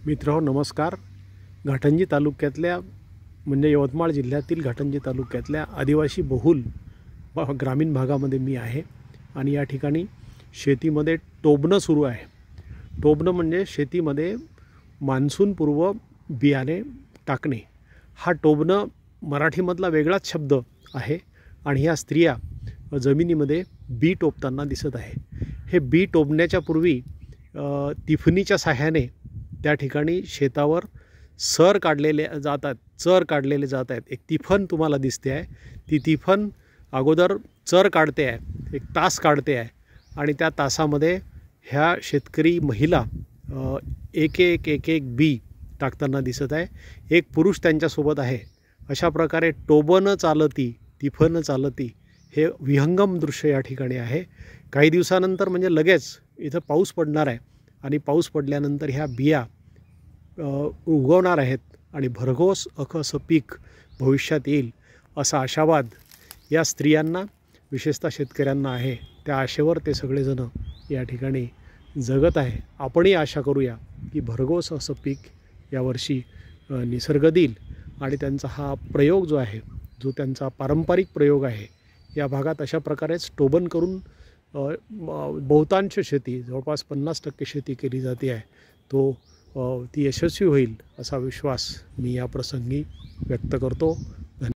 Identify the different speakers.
Speaker 1: मित्रांनो नमस्कार। घाटंजी तालुक्यातल्या म्हणजे यवतमाळ जिल्ह्यातील घाटंजी तालुक्यातल्या आदिवासी बहुल ग्रामीण भागामध्ये मी आहे आणि या ठिकाणी शेतीमध्ये टोबणं सुरू आहे। टोबणं म्हणजे शेतीमध्ये मान्सूनपूर्व बियाणे टाकणे। हा टोबणं मराठीमधला वेगळाच शब्द आहे आणि ह्या स्त्रिया जमिनीमध्ये बी टोबताना दिसत आहे। हे बी टोबण्याच्या पूर्वी तिफणीच्या सहाय्याने त्या ठिकाणी शेतावर चर काढलेले जात आहेत। एक तिफण तुम्हाला दिसते आहे, ती तिफण अगोदर चर काढते आहे, एक तास काढते आहे आणि त्या तासामध्ये ह्या शेतकरी महिला एक एक बी टाकताना दिसत आहे। एक पुरुष त्यांच्यासोबत आहे। अशा प्रकारे टोबणं चालती तिफण चालती हे विहंगम दृश्य या ठिकाणी आहे। काही दिवसानंतर म्हणजे लगेच इथं पाऊस पडणार आहे आणि पाऊस पडल्यानंतर ह्या बिया उगवणार आहेत आणि भरघोस असं पीक भविष्यात येईल असा आशावाद या स्त्रियांना विशेषतः शेतकऱ्यांना आहे। त्या आशेवर ते सगळेजण या ठिकाणी जगत आहे। आपणही आशा करूया की भरघोस असं पीक यावर्षी निसर्ग देईल आणि त्यांचा हा प्रयोग जो आहे, जो त्यांचा पारंपरिक प्रयोग आहे, या भागात अशा प्रकारेच टोबण करून बहुतांश शेती जवळपास 50% शेती केली जाते आहे। ती यशस्वी होईल असा विश्वास मी या प्रसंगी व्यक्त करतो।